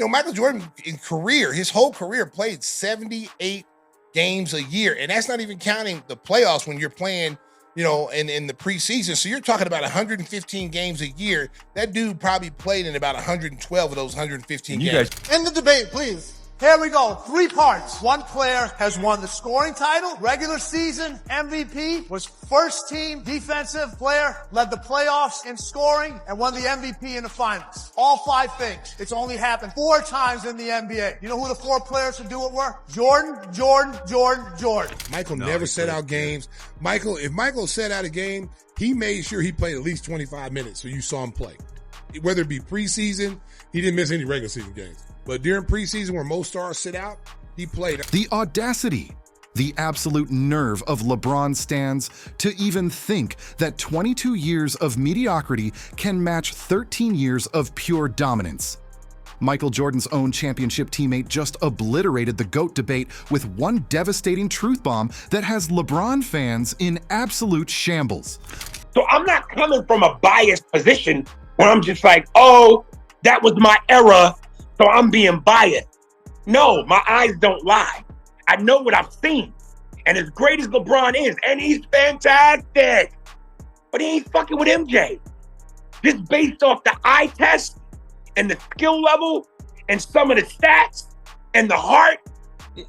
Michael Jordan in career, his whole career played 78 games a year. And that's not even counting the playoffs when you're playing, in the preseason. So you're talking about 115 games a year. That dude probably played in about 112 of those 115 games. End the debate, please. Here we go. 3 parts. One player has won the scoring title, regular season MVP, was first team defensive player, led the playoffs in scoring, and won the MVP in the finals. All 5 things. It's only happened 4 times in the NBA. You know who the 4 players who do it were? Jordan. Michael never set out games. If Michael set out a game, he made sure he played at least 25 minutes so you saw him play. Whether it be preseason, he didn't miss any regular season games. But during preseason where most stars sit out, he played. The audacity, the absolute nerve of LeBron stands to even think that 22 years of mediocrity can match 13 years of pure dominance. Michael Jordan's own championship teammate just obliterated the GOAT debate with one devastating truth bomb that has LeBron fans in absolute shambles. So I'm not coming from a biased position where I'm just like, oh, that was my era, so I'm being biased. No, my eyes don't lie. I know what I've seen. And as great as LeBron is, and he's fantastic, but he ain't fucking with MJ. Just based off the eye test and the skill level and some of the stats and the heart,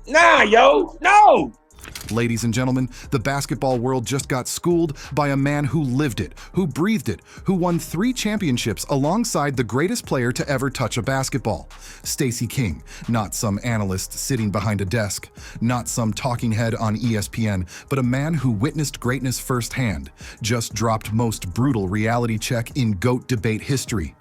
nah, yo, no. Ladies and gentlemen, the basketball world just got schooled by a man who lived it, who breathed it, who won 3 championships alongside the greatest player to ever touch a basketball. Stacy King, not some analyst sitting behind a desk, not some talking head on ESPN, but a man who witnessed greatness firsthand, just dropped most brutal reality check in GOAT debate history.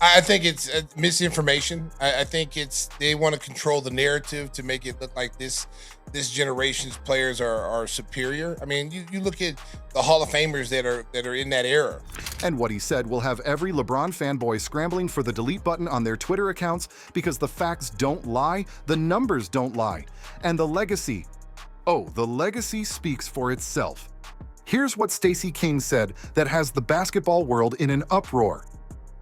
I think it's misinformation. I think they want to control the narrative to make it look like this generation's players are superior. I mean, you look at the Hall of Famers that are in that era. And what he said will have every LeBron fanboy scrambling for the delete button on their Twitter accounts because the facts don't lie, the numbers don't lie, and the legacy speaks for itself. Here's what Stacey King said that has the basketball world in an uproar.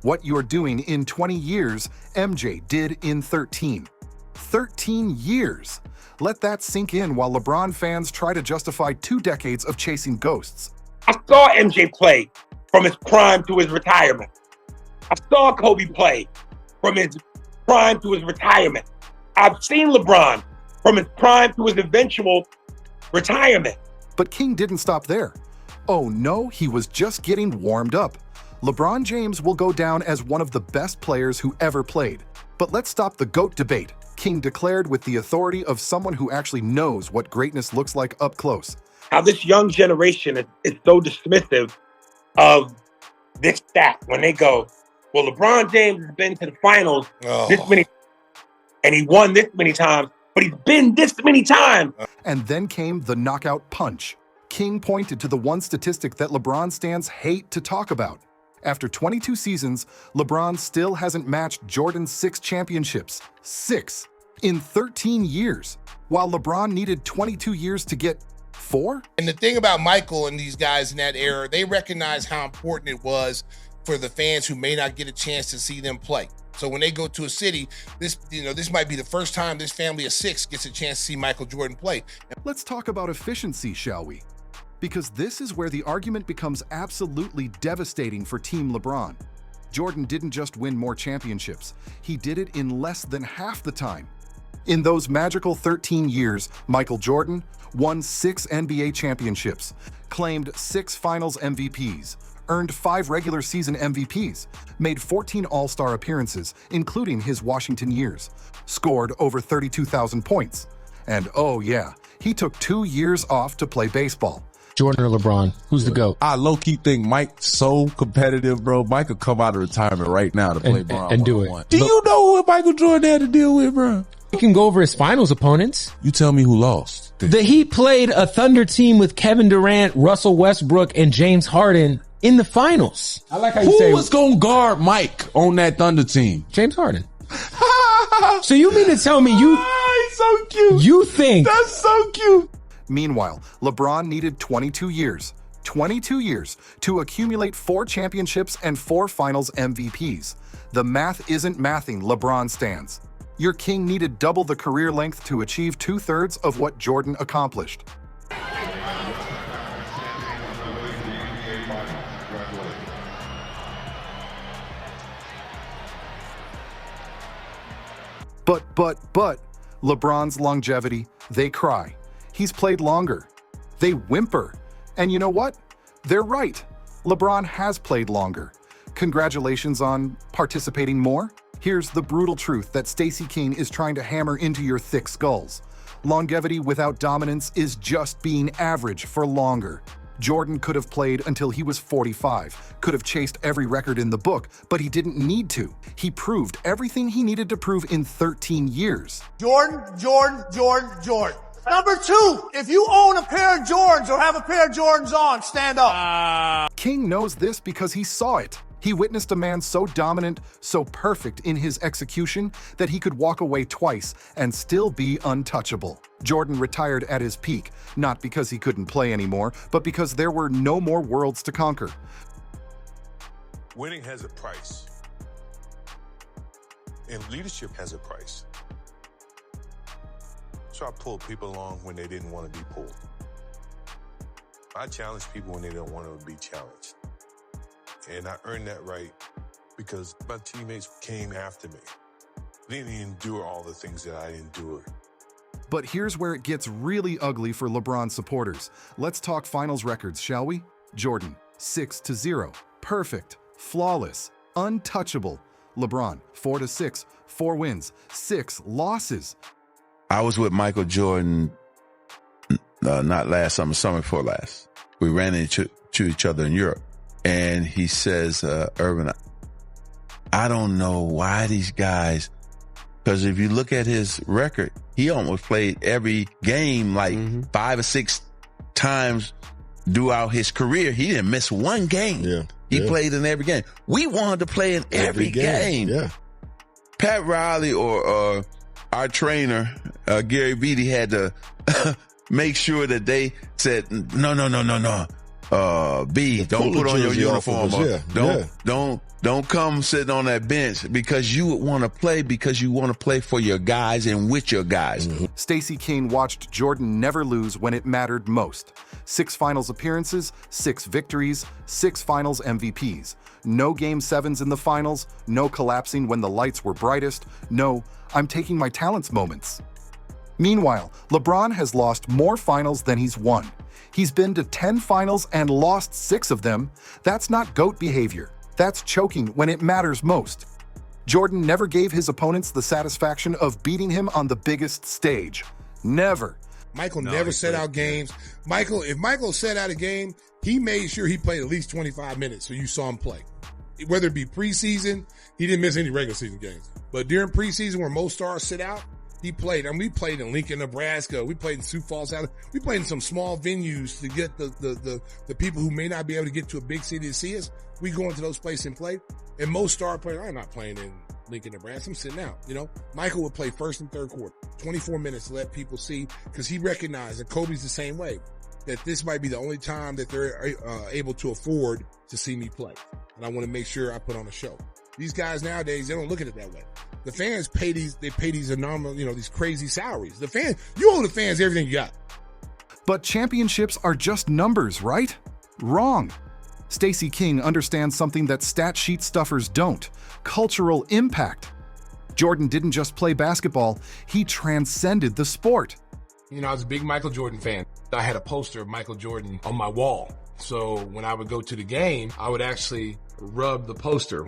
What you're doing in 20 years, MJ did in 13. 13 years. Let that sink in while LeBron fans try to justify 2 decades of chasing ghosts. I saw MJ play from his prime to his retirement. I saw Kobe play from his prime to his retirement. I've seen LeBron from his prime to his eventual retirement. But King didn't stop there. Oh no, he was just getting warmed up. LeBron James will go down as one of the best players who ever played. But let's stop the GOAT debate, King declared with the authority of someone who actually knows what greatness looks like up close. How this young generation is so dismissive of this stat when they go, well, LeBron James has been to the finals this many, and he won this many times, but he's been this many times. And then came the knockout punch. King pointed to the one statistic that LeBron stans hate to talk about. After 22 seasons, LeBron still hasn't matched Jordan's 6 championships. 6 in 13 years, while LeBron needed 22 years to get 4? And the thing about Michael and these guys in that era, they recognize how important it was for the fans who may not get a chance to see them play. So when they go to a city, this might be the first time this family of 6 gets a chance to see Michael Jordan play. Let's talk about efficiency, shall we? Because this is where the argument becomes absolutely devastating for Team LeBron. Jordan didn't just win more championships, he did it in less than half the time. In those magical 13 years, Michael Jordan won 6 NBA championships, claimed 6 finals MVPs, earned 5 regular season MVPs, made 14 All-Star appearances, including his Washington years, scored over 32,000 points. And oh yeah, he took 2 years off to play baseball. Jordan or LeBron? Who's the GOAT? I low-key think Mike's so competitive, bro. Mike could come out of retirement right now to play Bron and do it. Do you know what Michael Jordan had to deal with, bro? He can go over his finals opponents. You tell me who lost. The Heat played a Thunder team with Kevin Durant, Russell Westbrook, and James Harden in the finals. I like how you say who was going to guard Mike on that Thunder team? James Harden. So you mean to tell me he's so cute. You think that's so cute? Meanwhile, LeBron needed 22 years, 22 years to accumulate 4 championships and 4 finals MVPs. The math isn't mathing, LeBron stands. Your king needed double the career length to achieve 2/3 of what Jordan accomplished. But, LeBron's longevity, they cry. He's played longer. They whimper. And you know what? They're right. LeBron has played longer. Congratulations on participating more. Here's the brutal truth that Stacey King is trying to hammer into your thick skulls. Longevity without dominance is just being average for longer. Jordan could have played until he was 45, could have chased every record in the book, but he didn't need to. He proved everything he needed to prove in 13 years. Jordan. Number 2, if you own a pair of Jordans or have a pair of Jordans on, stand up. King knows this because he saw it. He witnessed a man so dominant, so perfect in his execution that he could walk away twice and still be untouchable. Jordan retired at his peak, not because he couldn't play anymore, but because there were no more worlds to conquer. Winning has a price, and leadership has a price. So I pulled people along when they didn't want to be pulled. I challenge people when they don't want to be challenged. And I earned that right because my teammates came after me. They didn't endure all the things that I endured. But here's where it gets really ugly for LeBron supporters. Let's talk finals records, shall we? Jordan, 6-0. Perfect, flawless, untouchable. LeBron, 4-6, 4 wins, 6 losses. I was with Michael Jordan not last summer, summer before last. We ran into each other in Europe. And he says, Irvin, I don't know why these guys, because if you look at his record, he almost played every game like 5 or 6 times throughout his career. He didn't miss one game. He played in every game. We wanted to play in every game. Pat Riley or our trainer, Gary Beatty, had to make sure that they said, no. B, don't put on your uniform. Don't come sitting on that bench because you would want to play because you want to play for your guys and with your guys. Stacey King watched Jordan never lose when it mattered most. 6 finals appearances, 6 victories, 6 finals MVPs. No Game 7s in the finals, no collapsing when the lights were brightest, no I'm taking my talents moments. Meanwhile, LeBron has lost more finals than he's won. He's been to 10 finals and lost 6 of them. That's not GOAT behavior. That's choking when it matters most. Jordan never gave his opponents the satisfaction of beating him on the biggest stage. Never. Michael never set out games. If Michael set out a game, he made sure he played at least 25 minutes so you saw him play. Whether it be preseason, he didn't miss any regular season games. But during preseason where most stars sit out, he played. I mean, we played in Lincoln, Nebraska. We played in Sioux Falls. We played in some small venues to get the people who may not be able to get to a big city to see us. We go into those places and play. And most star players, I'm not playing in Lincoln, Nebraska. I'm sitting out. Michael would play first and third quarter, 24 minutes to let people see, because he recognized, and Kobe's the same way, that this might be the only time that they're able to afford to see me play. And I want to make sure I put on a show. These guys nowadays, they don't look at it that way. The fans pay these enormous, these crazy salaries. You owe the fans everything you got. But championships are just numbers, right? Wrong. Stacey King understands something that stat sheet stuffers don't: cultural impact. Jordan didn't just play basketball, he transcended the sport. I was a big Michael Jordan fan. I had a poster of Michael Jordan on my wall. So when I would go to the game, I would actually rub the poster.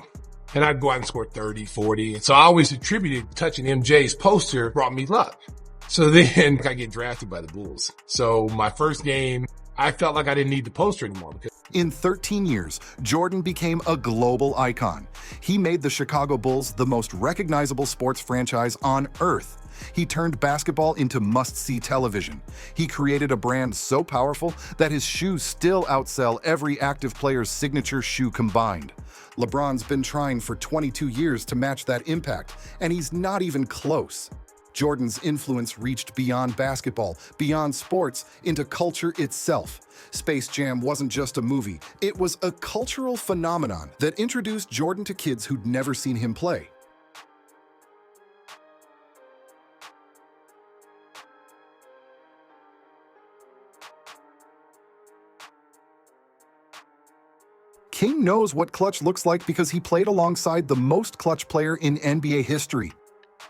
And I'd go out and score 30, 40. And so I always attributed touching MJ's poster brought me luck. So then I get drafted by the Bulls. So my first game, I felt like I didn't need the poster anymore. In 13 years, Jordan became a global icon. He made the Chicago Bulls the most recognizable sports franchise on earth. He turned basketball into must-see television. He created a brand so powerful that his shoes still outsell every active player's signature shoe combined. LeBron's been trying for 22 years to match that impact, and he's not even close. Jordan's influence reached beyond basketball, beyond sports, into culture itself. Space Jam wasn't just a movie, it was a cultural phenomenon that introduced Jordan to kids who'd never seen him play. King knows what clutch looks like because he played alongside the most clutch player in NBA history.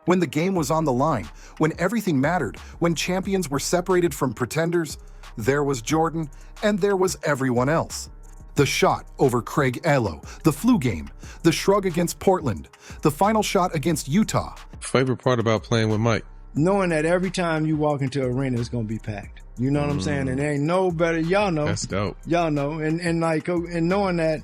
When the game was on the line, when everything mattered, when champions were separated from pretenders, there was Jordan and there was everyone else. The shot over Craig Elo, the flu game, the shrug against Portland, the final shot against Utah. Favorite part about playing with Mike? Knowing that every time you walk into an arena, it's going to be packed. You know what I'm saying? And there ain't no better, y'all know. That's dope. Y'all know. And knowing that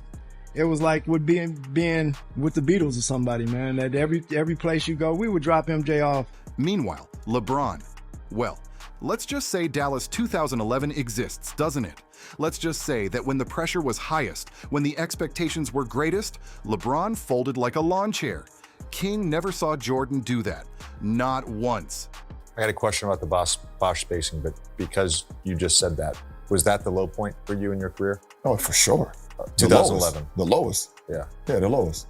it was like with being with the Beatles or somebody, man, that every place you go, we would drop MJ off. Meanwhile, LeBron. Well, let's just say Dallas 2011 exists, doesn't it? Let's just say that when the pressure was highest, when the expectations were greatest, LeBron folded like a lawn chair. King never saw Jordan do that. Not once. I got a question about the Bosch spacing, but because you just said that, was that the low point for you in your career? Oh, for sure. 2011. The lowest. Yeah. Yeah, the lowest.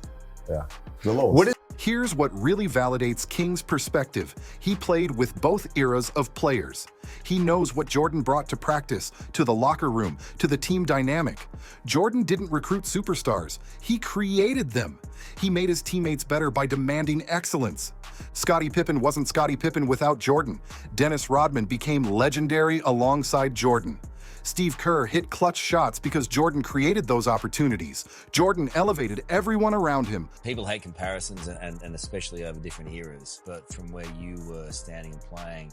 Yeah. The lowest. Here's what really validates King's perspective. He played with both eras of players. He knows what Jordan brought to practice, to the locker room, to the team dynamic. Jordan didn't recruit superstars. He created them. He made his teammates better by demanding excellence. Scottie Pippen wasn't Scottie Pippen without Jordan. Dennis Rodman became legendary alongside Jordan. Steve Kerr hit clutch shots because Jordan created those opportunities. Jordan elevated everyone around him. People hate comparisons, and especially over different eras, but from where you were standing and playing,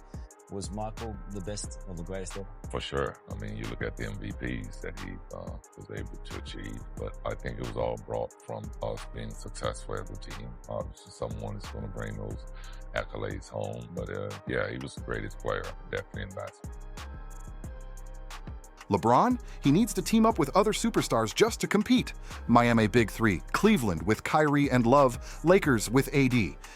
was Michael the best or the greatest ever? For sure. I mean, you look at the MVPs that he was able to achieve, but I think it was all brought from us being successful as a team. Obviously, someone is going to bring those accolades home, but yeah, he was the greatest player, definitely in basketball. LeBron, he needs to team up with other superstars just to compete. Miami Big Three, Cleveland with Kyrie and Love, Lakers with AD.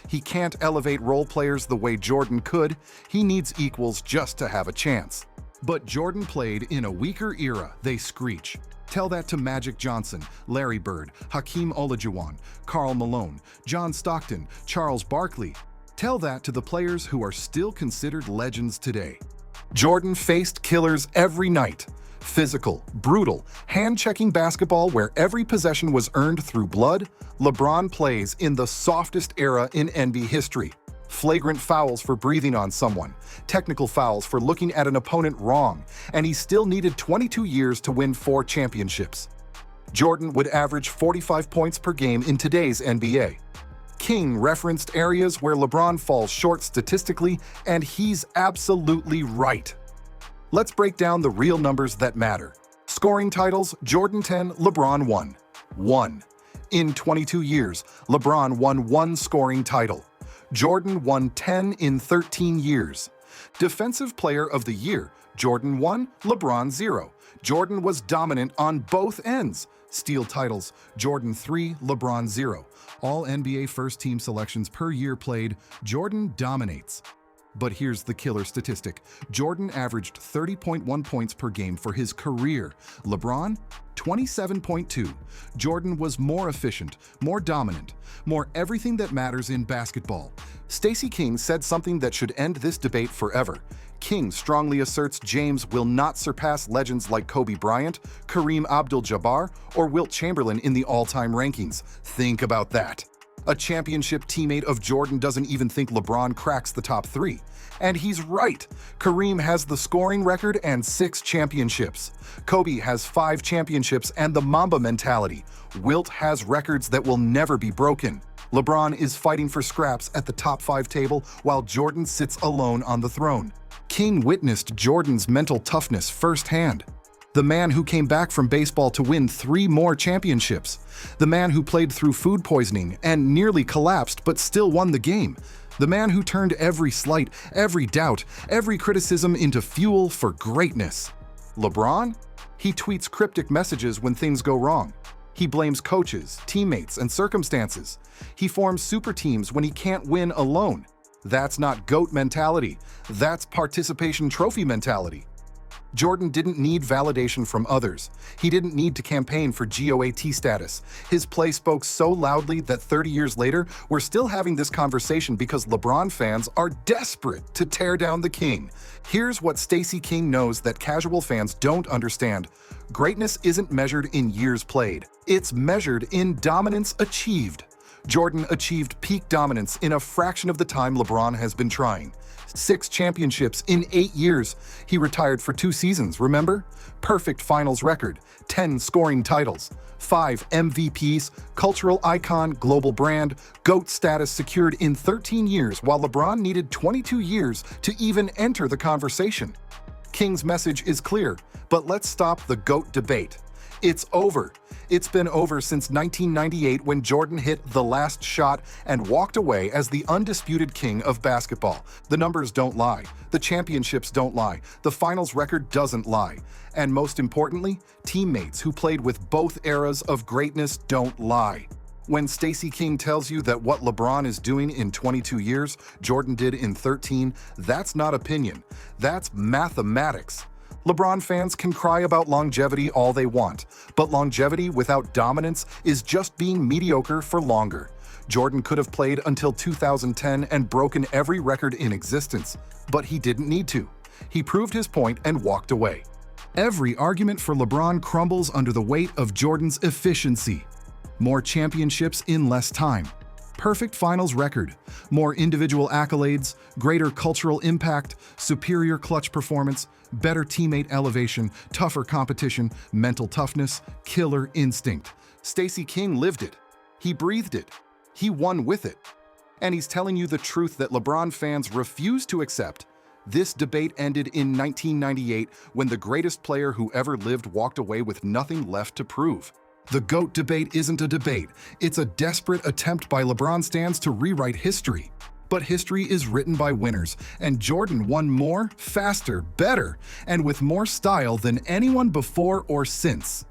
He can't elevate role players the way Jordan could. He needs equals just to have a chance. But Jordan played in a weaker era, they screech. Tell that to Magic Johnson, Larry Bird, Hakeem Olajuwon, Karl Malone, John Stockton, Charles Barkley. Tell that to the players who are still considered legends today. Jordan faced killers every night. Physical, brutal, hand-checking basketball where every possession was earned through blood. LeBron plays in the softest era in NBA history. Flagrant fouls for breathing on someone, technical fouls for looking at an opponent wrong, and he still needed 22 years to win 4 championships. Jordan would average 45 points per game in today's NBA. King referenced areas where LeBron falls short statistically, and he's absolutely right. Let's break down the real numbers that matter. Scoring titles, Jordan 10, LeBron 1. 1. In 22 years, LeBron won 1 scoring title. Jordan won 10 in 13 years. Defensive Player of the Year, Jordan 1, LeBron 0. Jordan was dominant on both ends. Steal titles, Jordan 3, LeBron 0. All NBA first-team selections per year played, Jordan dominates. But here's the killer statistic. Jordan averaged 30.1 points per game for his career. LeBron, 27.2. Jordan was more efficient, more dominant, more everything that matters in basketball. Stacey King said something that should end this debate forever. King strongly asserts James will not surpass legends like Kobe Bryant, Kareem Abdul-Jabbar, or Wilt Chamberlain in the all-time rankings. Think about that. A championship teammate of Jordan doesn't even think LeBron cracks the top 3. And he's right. Kareem has the scoring record and 6 championships. Kobe has 5 championships and the Mamba mentality. Wilt has records that will never be broken. LeBron is fighting for scraps at the top 5 table while Jordan sits alone on the throne. King witnessed Jordan's mental toughness firsthand. The man who came back from baseball to win 3 more championships. The man who played through food poisoning and nearly collapsed but still won the game. The man who turned every slight, every doubt, every criticism into fuel for greatness. LeBron? He tweets cryptic messages when things go wrong. He blames coaches, teammates, and circumstances. He forms super teams when he can't win alone. That's not GOAT mentality. That's participation trophy mentality. Jordan didn't need validation from others. He didn't need to campaign for GOAT status. His play spoke so loudly that 30 years later, we're still having this conversation because LeBron fans are desperate to tear down the king. Here's what Stacy King knows that casual fans don't understand. Greatness isn't measured in years played. It's measured in dominance achieved. Jordan achieved peak dominance in a fraction of the time LeBron has been trying. 6 championships in 8 years. He retired for 2 seasons, remember? Perfect finals record, 10 scoring titles, 5 MVPs, cultural icon, global brand, GOAT status secured in 13 years, while LeBron needed 22 years to even enter the conversation. King's message is clear, but let's stop the GOAT debate. It's over. It's been over since 1998 when Jordan hit the last shot and walked away as the undisputed king of basketball. The numbers don't lie. The championships don't lie. The finals record doesn't lie. And most importantly, teammates who played with both eras of greatness don't lie. When Stacey King tells you that what LeBron is doing in 22 years, Jordan did in 13, that's not opinion. That's mathematics. LeBron fans can cry about longevity all they want, but longevity without dominance is just being mediocre for longer. Jordan could have played until 2010 and broken every record in existence, but he didn't need to. He proved his point and walked away. Every argument for LeBron crumbles under the weight of Jordan's efficiency. More championships in less time. Perfect finals record, more individual accolades, greater cultural impact, superior clutch performance, better teammate elevation, tougher competition, mental toughness, killer instinct. Stacey King lived it. He breathed it. He won with it. And he's telling you the truth that LeBron fans refuse to accept. This debate ended in 1998 when the greatest player who ever lived walked away with nothing left to prove. The GOAT debate isn't a debate. It's a desperate attempt by LeBron stans to rewrite history. But history is written by winners, and Jordan won more, faster, better, and with more style than anyone before or since.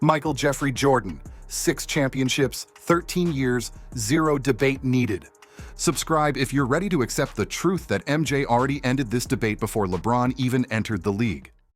Michael Jeffrey Jordan, 6 championships, 13 years, 0 debate needed. Subscribe if you're ready to accept the truth that MJ already ended this debate before LeBron even entered the league.